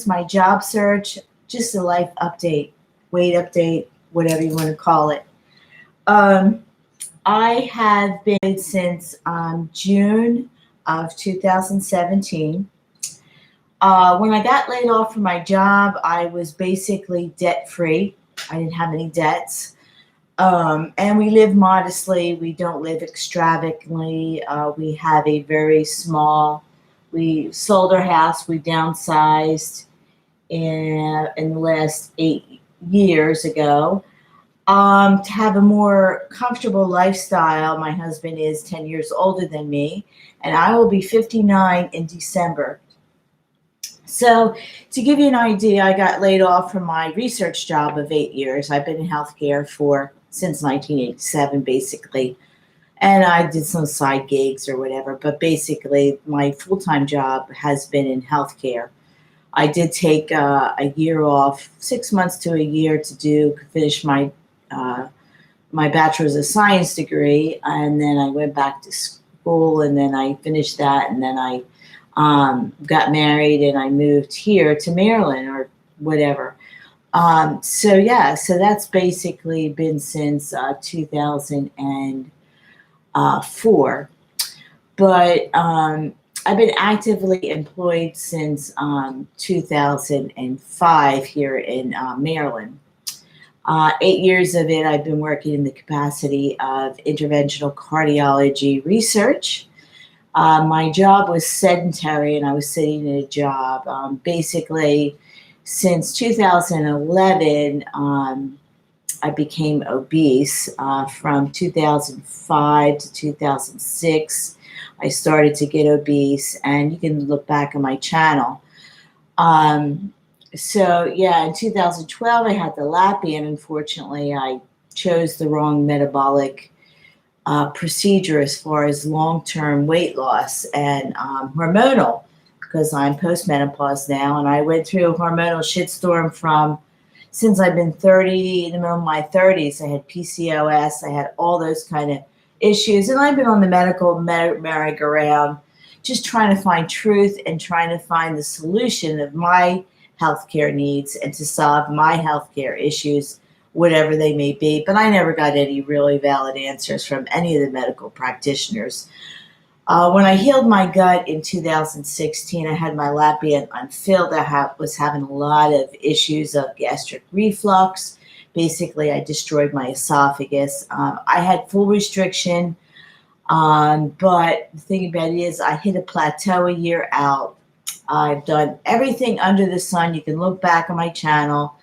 my job search, just a life update, weight update, whatever you want to call it. Um, I have been since June of 2017. When I got laid off from my job, I was basically debt free. I didn't have any debts. And we live modestly. We don't live extravagantly. We have a very small, we sold our house, we downsized in the last 8 years ago. To have a more comfortable lifestyle. My husband is 10 years older than me, and I will be 59 in December. So, to give you an idea, I got laid off from my research job of 8 years. I've been in healthcare for since 1987, basically, and I did some side gigs or whatever. But basically, my full-time job has been in healthcare. I did take a year off, 6 months to a year, to finish uh, my bachelor's of science degree, and then I went back to school, and then I finished that, and then I got married, and I moved here to Maryland or whatever. So yeah, so that's basically been since 2004. But I've been actively employed since 2005 here in Maryland. 8 years of it, I've been working in the capacity of interventional cardiology research. My job was sedentary, and I was sitting in a job. Basically, since 2011, I became obese. From 2005 to 2006, I started to get obese, and you can look back on my channel. So yeah, in 2012, I had the lappy, and unfortunately, I chose the wrong metabolic procedure as far as long-term weight loss and hormonal, because I'm post-menopause now, and I went through a hormonal shitstorm since I've been 30, in the middle of my 30s. I had PCOS, I had all those kind of issues, and I've been on the medical merry-go-round, just trying to find truth and trying to find the solution of my healthcare needs and to solve my healthcare issues, whatever they may be. But I never got any really valid answers from any of the medical practitioners. When I healed my gut in 2016, I had my lapia unfilled. I was having a lot of issues of gastric reflux. Basically, I destroyed my esophagus. I had full restriction, but the thing about it is I hit a plateau a year out. I've done everything under the sun. You can look back on my channel.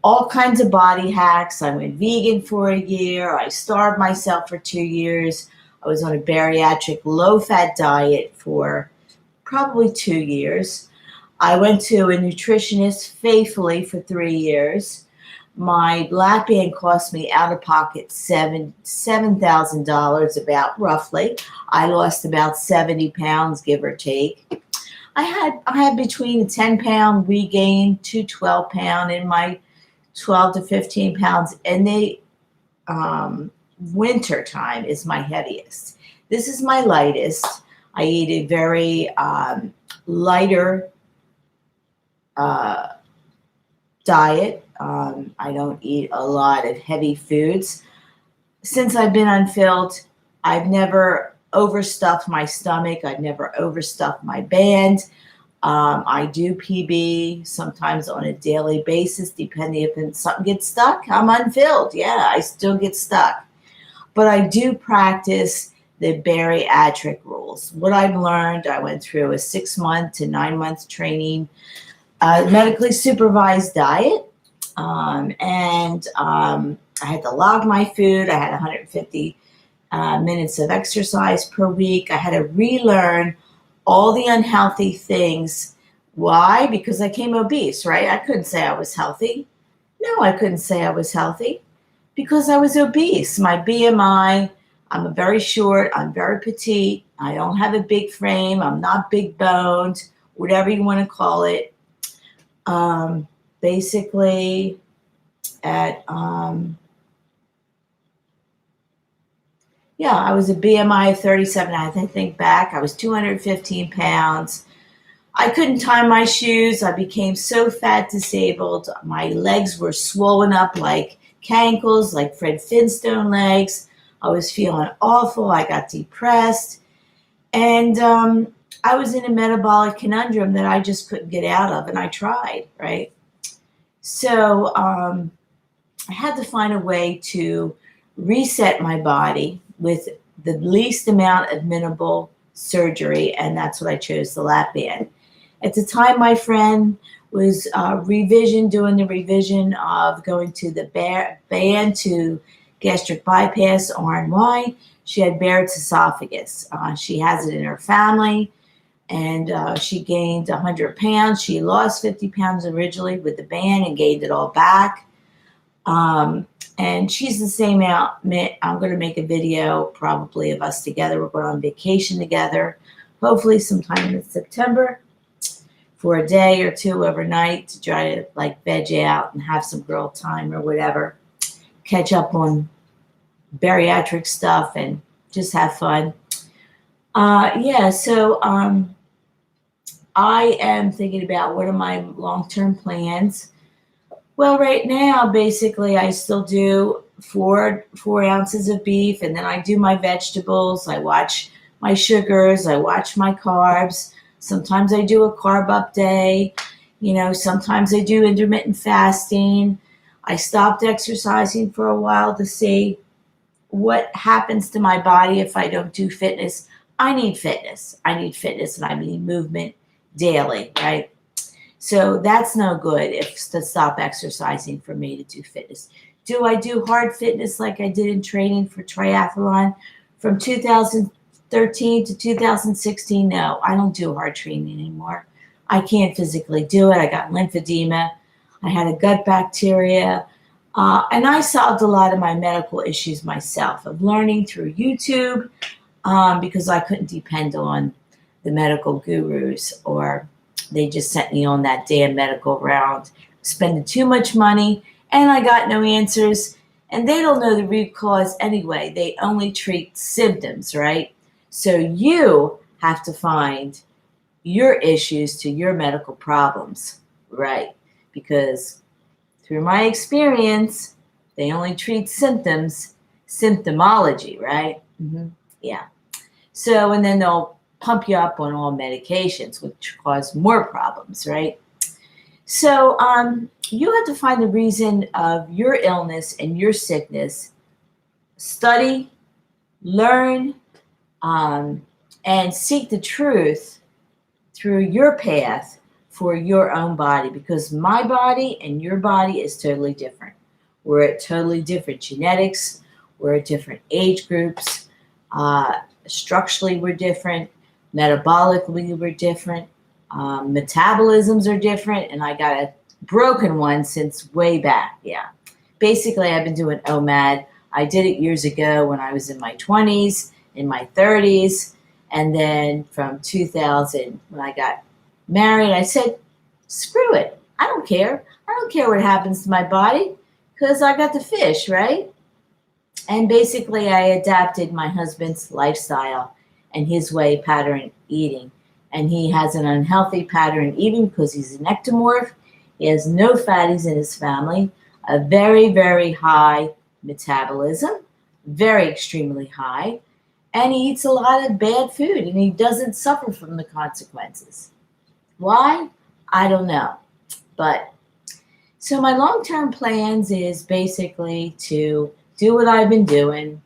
All kinds of body hacks. I went vegan for a year. I starved myself for 2 years. I was on a bariatric low-fat diet for probably 2 years. I went to a nutritionist faithfully for 3 years. My lap band cost me out of pocket $7,000, about roughly. I lost about 70 pounds, give or take. I had between a 10-pound regain to 12-pound in my 12 to 15 pounds, and winter time is my heaviest. This is my lightest. I eat a very lighter diet. I don't eat a lot of heavy foods. Since I've been unfilled, I've never overstuffed my stomach. I've never overstuffed my band. I do PB sometimes on a daily basis, depending if something gets stuck. I'm unfilled. Yeah, I still get stuck. But I do practice the bariatric rules. What I've learned, I went through a 6-month to 9-month training, medically supervised diet. And I had to log my food. I had 150 minutes of exercise per week. I had to relearn all the unhealthy things. Why? Because I became obese, right? I couldn't say I was healthy. No, I couldn't say I was healthy because I was obese. My BMI, I'm very short. I'm very petite. I don't have a big frame. I'm not big boned, whatever you want to call it. Basically, at I was a BMI of 37. I think back, I was 215 pounds. I couldn't tie my shoes. I became so fat disabled. My legs were swollen up like cankles, like Fred Flintstone legs. I was feeling awful. I got depressed. And I was in a metabolic conundrum that I just couldn't get out of. And I tried, right? So I had to find a way to reset my body with the least amount of minimal surgery. And that's what I chose, the lap band. At the time, my friend was doing the revision of going to the band to gastric bypass, RNY. She had Barrett's esophagus. She has it in her family, and she gained 100 pounds. She lost 50 pounds originally with the band and gained it all back. And she's the same out. I'm going to make a video probably of us together. We're going on vacation together, hopefully sometime in September, for a day or two overnight to try to like veg out and have some girl time or whatever, catch up on bariatric stuff and just have fun. So I am thinking about what are my long-term plans. Well, right now, basically, I still do four ounces of beef, and then I do my vegetables. I watch my sugars. I watch my carbs. Sometimes I do a carb up day. Sometimes I do intermittent fasting. I stopped exercising for a while to see what happens to my body if I don't do fitness. I need fitness. And I need movement daily, right? So that's no good to stop exercising for me to do fitness. Do I do hard fitness like I did in training for triathlon from 2013 to 2016? No, I don't do hard training anymore. I can't physically do it. I got lymphedema. I had a gut bacteria. And I solved a lot of my medical issues myself of learning through YouTube because I couldn't depend on the medical gurus, or they just sent me on that damn medical round, spending too much money, and I got no answers. And they don't know the root cause anyway. They only treat symptoms, right? So you have to find your issues to your medical problems, right? Because through my experience, they only treat symptoms, symptomology, right? Mm-hmm. Yeah. So, and then they'll pump you up on all medications, which cause more problems, right? So you have to find the reason of your illness and your sickness, study, learn, and seek the truth through your path for your own body, because my body and your body is totally different. We're at totally different genetics. We're at different age groups. Structurally, we're different. Metabolically, we're different. Metabolisms are different, and I got a broken one since way back. Yeah. Basically, I've been doing OMAD. I did it years ago when I was in my 20s, in my 30s, and then from 2000, when I got married, I said, screw it. I don't care. I don't care what happens to my body because I got the fish, right? And basically, I adapted my husband's lifestyle and his way pattern eating. And he has an unhealthy pattern eating because he's an ectomorph. He has no fatties in his family, a very, very high metabolism, very extremely high. And he eats a lot of bad food and he doesn't suffer from the consequences. Why? I don't know. But so my long-term plans is basically to do what I've been doing.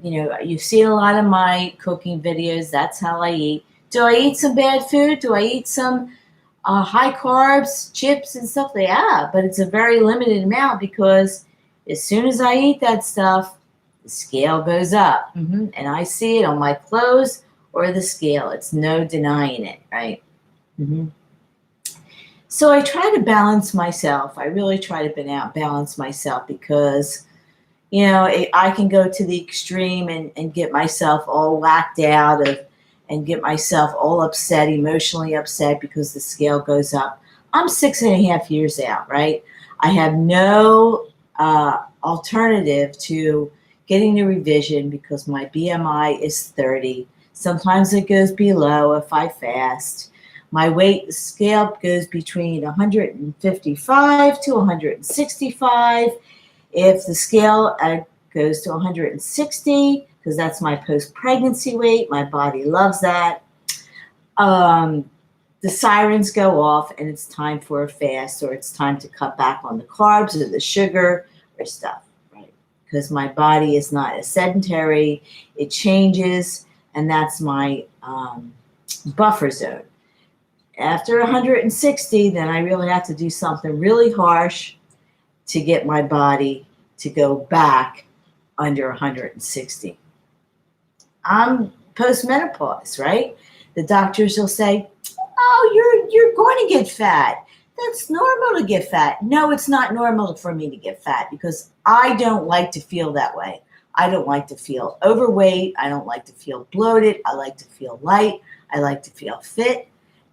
You've seen a lot of my cooking videos. That's how I eat. Do I eat some bad food? Do I eat some high carbs, chips and stuff? Yeah, but it's a very limited amount because as soon as I eat that stuff, the scale goes up. Mm-hmm. And I see it on my clothes or the scale. It's no denying it, right? Mm-hmm. So I try to balance myself. I really try to balance myself because I can go to the extreme and get myself all whacked out and get myself all upset, emotionally upset because the scale goes up. I'm 6.5 years out, right? I have no alternative to getting the revision because my BMI is 30. Sometimes it goes below if I fast. My weight scale goes between 155 to 165. If the scale goes to 160, because that's my post-pregnancy weight, my body loves that. The sirens go off and it's time for a fast, or it's time to cut back on the carbs or the sugar or stuff, right? Because my body is not as sedentary, it changes, and that's my buffer zone. After 160, then I really have to do something really harsh to get my body to go back under 160. I'm post-menopause, right? The doctors will say, oh, you're going to get fat. That's normal to get fat. No, it's not normal for me to get fat because I don't like to feel that way. I don't like to feel overweight. I don't like to feel bloated. I like to feel light. I like to feel fit.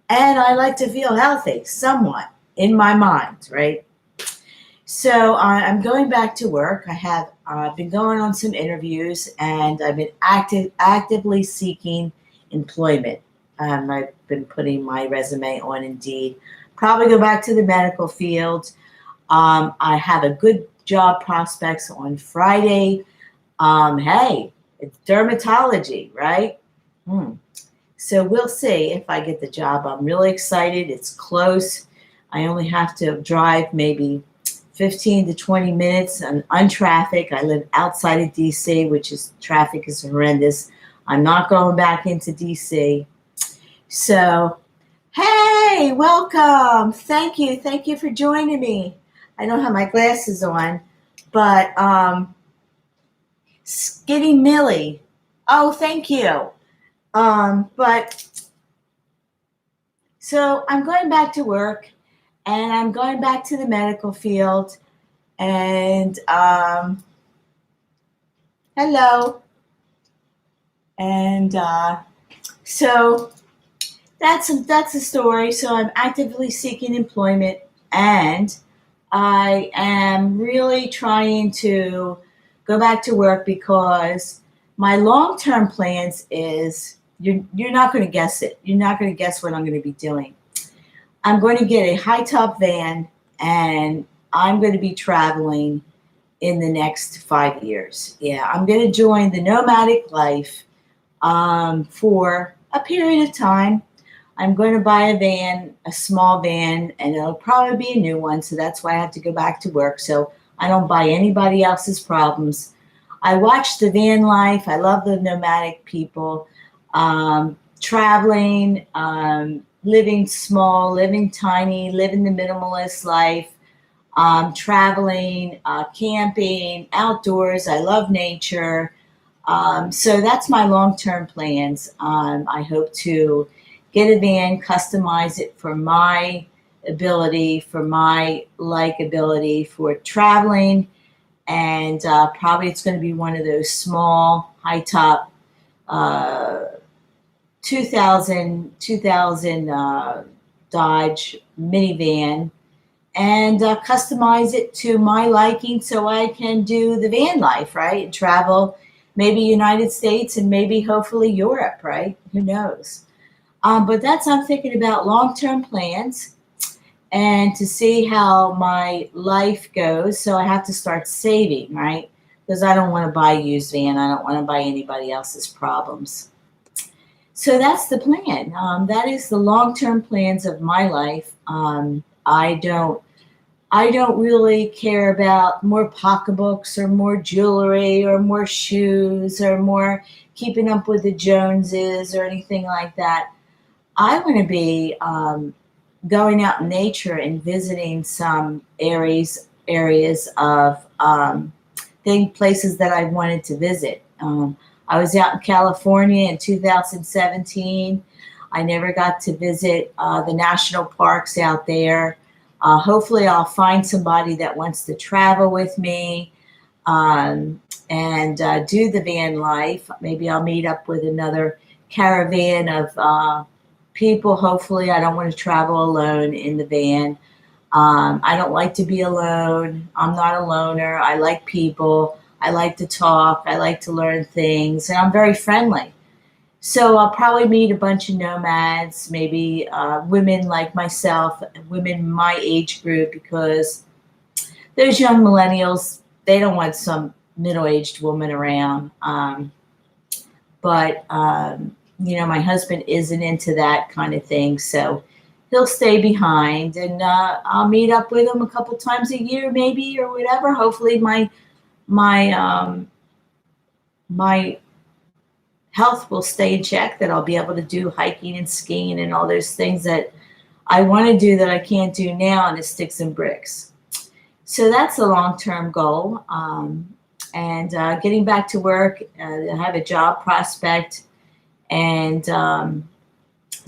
And I like to feel healthy somewhat in my mind, right? So I'm going back to work. I have been going on some interviews, and I've been actively seeking employment. I've been putting my resume on Indeed. Probably go back to the medical field. I have a good job prospects on Friday. Hey, it's dermatology, right? So we'll see if I get the job. I'm really excited. It's close. I only have to drive maybe 15 to 20 minutes on untraffic. I live outside of DC, which is traffic is horrendous. I'm not going back into DC. So, hey, welcome. Thank you. Thank you for joining me. I don't have my glasses on, but Skinny Millie. Oh, thank you. But so I'm going back to work, and I'm going back to the medical field, and hello. And so that's a story. So I'm actively seeking employment, and I am really trying to go back to work because my long-term plans is you're not going to guess it. You're not going to guess what I'm going to be doing. I'm going to get a high-top van, and I'm going to be traveling in the next 5 years. Yeah, I'm going to join the nomadic life for a period of time. I'm going to buy a van, a small van, and it'll probably be a new one. So that's why I have to go back to work. So I don't buy anybody else's problems. I watch the van life. I love the nomadic people. Traveling, living small, living tiny, living the minimalist life, traveling, camping, outdoors. I love nature. So that's my long-term plans. I hope to get a van, customize it for my ability, for my likability, for traveling. And probably it's going to be one of those small, high-top 2000 Dodge minivan, and customize it to my liking so I can do the van life, right? And travel maybe United States and maybe hopefully Europe, right? Who knows? But I'm thinking about long-term plans and to see how my life goes. So I have to start saving, right? Because I don't want to buy a used van. I don't want to buy anybody else's problems. So that's the plan. That is the long-term plans of my life. I don't really care about more pocketbooks or more jewelry or more shoes or more keeping up with the Joneses or anything like that. I want to be going out in nature and visiting some areas of places that I wanted to visit. I was out in California in 2017. I never got to visit the national parks out there. Hopefully I'll find somebody that wants to travel with me and do the van life. Maybe I'll meet up with another caravan of people. Hopefully I don't want to travel alone in the van. I don't like to be alone. I'm not a loner. I like people. I like to talk. I like to learn things. And I'm very friendly. So I'll probably meet a bunch of nomads, maybe women like myself, women my age group, because those young millennials, they don't want some middle-aged woman around. But my husband isn't into that kind of thing, so he'll stay behind, and I'll meet up with him a couple times a year, maybe, or whatever. Hopefully, my health will stay in check. That I'll be able to do hiking and skiing and all those things that I want to do that I can't do now, and it sticks and bricks. So that's a long-term goal. And getting back to work, I have a job prospect and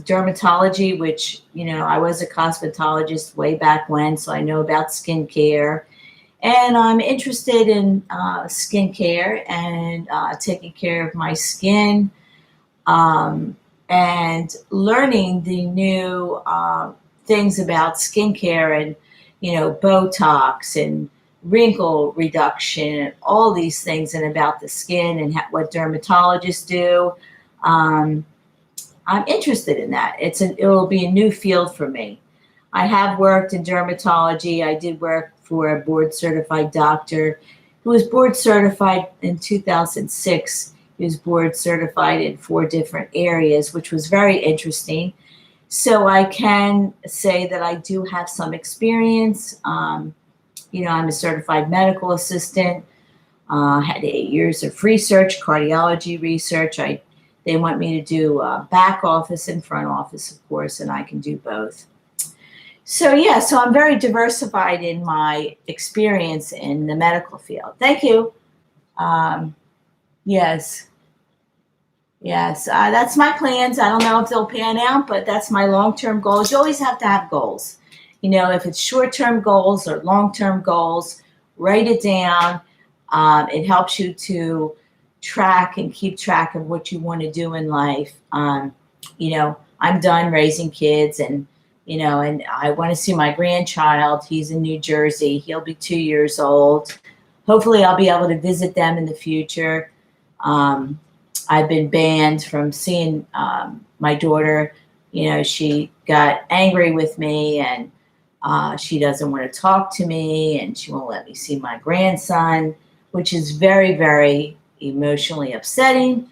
dermatology, which, I was a cosmetologist way back when, so I know about skincare. And I'm interested in skincare and taking care of my skin, and learning the new things about skincare and, Botox and wrinkle reduction and all these things, and about the skin and what dermatologists do. Um, I'm interested in that. It will be a new field for me. I have worked in dermatology. I did work for a board certified doctor who was board certified in 2006. He was board certified in 4 different areas, which was very interesting. So I can say that I do have some experience. I'm a certified medical assistant. Had 8 years of research, cardiology research. They want me to do back office and front office, of course, and I can do both. So yeah, so I'm very diversified in my experience in the medical field. Thank you. Um, yes, yes, that's my plans. I don't know if they'll pan out, but that's my long-term goals. You always have to have goals. If it's short-term goals or long-term goals, write it down. It helps you to track and keep track of what you want to do in life. I'm done raising kids, and I want to see my grandchild. He's in New Jersey. He'll be 2 years old. Hopefully, I'll be able to visit them in the future. I've been banned from seeing my daughter. She got angry with me, and she doesn't want to talk to me, and she won't let me see my grandson, which is very, very emotionally upsetting.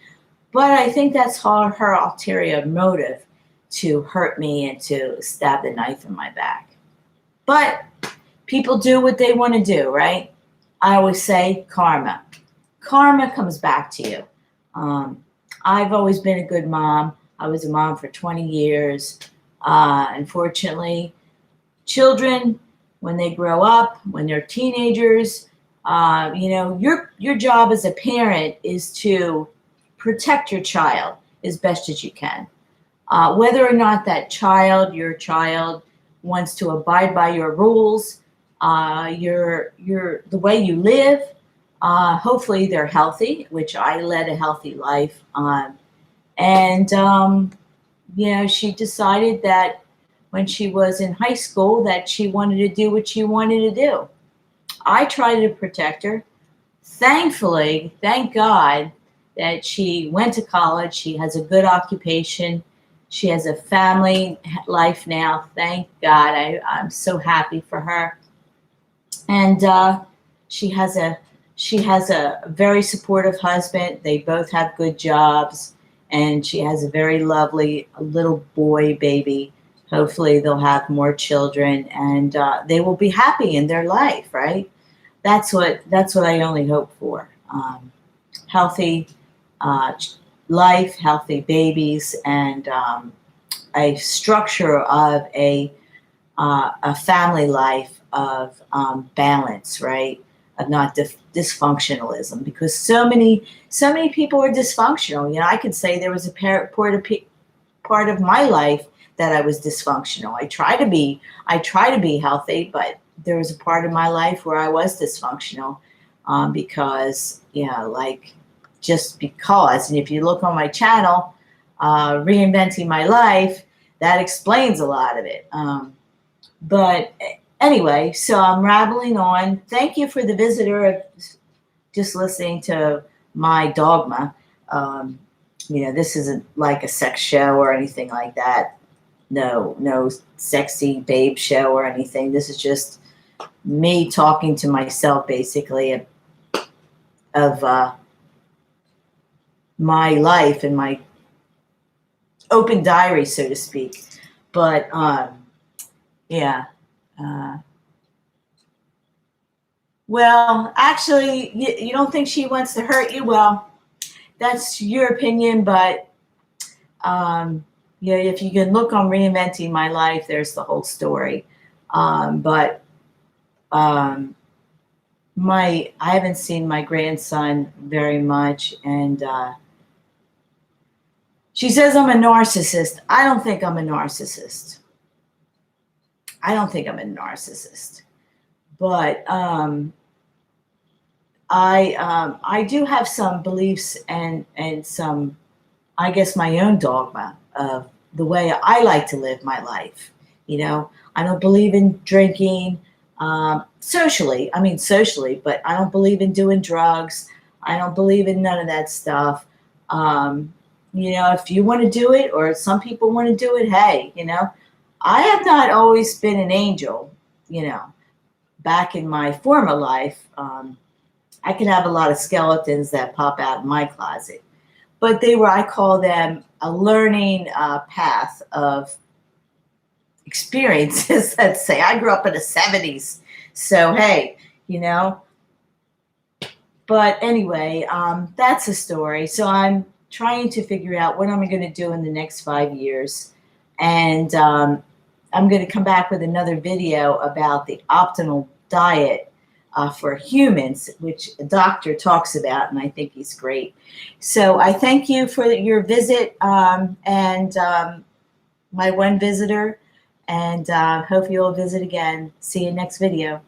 But I think that's her ulterior motive, to hurt me and to stab the knife in my back. But people do what they want to do, right? I always say karma. Karma comes back to you. I've always been a good mom. I was a mom for 20 years. Unfortunately, children, when they grow up, when they're teenagers, your job as a parent is to protect your child as best as you can. Whether or not your child, wants to abide by your rules, the way you live, hopefully they're healthy, which I led a healthy life. And she decided that when she was in high school that she wanted to do what she wanted to do. I tried to protect her. Thankfully, thank God that she went to college. She has a good occupation. She has a family life now. Thank God. I'm so happy for her. And she has a very supportive husband. They both have good jobs, and she has a very lovely little boy baby. Hopefully, they'll have more children, and they will be happy in their life. Right? That's what I only hope for. Healthy life, healthy babies, and a structure of a family life of balance, right? Of not dysfunctionalism, because so many people are dysfunctional. I could say there was a part of my life that I was dysfunctional. I try to be healthy, but there was a part of my life where I was dysfunctional, because just because. And if you look on my channel, Reinventing My Life, that explains a lot of it. But anyway, so I'm rambling on. Thank you for the visitor of just listening to my dogma. This isn't like a sex show or anything like that. No sexy babe show or anything. This is just me talking to myself, basically, of my life and my open diary, so to speak. But yeah. Well, actually, you don't think she wants to hurt you? Well, that's your opinion, but if you can look on Reinventing My Life, there's the whole story. But I haven't seen my grandson very much, and she says I'm a narcissist. I don't think I'm a narcissist. But I do have some beliefs and some, I guess, my own dogma of the way I like to live my life. I don't believe in drinking socially. I mean, socially, but I don't believe in doing drugs. I don't believe in none of that stuff. If you want to do it, or some people want to do it, hey, I have not always been an angel. Back in my former life, I can have a lot of skeletons that pop out in my closet, but I call them a learning path of experiences. Let's say I grew up in the 70s, so hey, but anyway, that's a story. So I'm trying to figure out what I'm going to do in the next 5 years, and I'm going to come back with another video about the optimal diet for humans, which a doctor talks about, and I think he's great. So I thank you for your visit, and my one visitor, and hope you'll visit again. See you next video.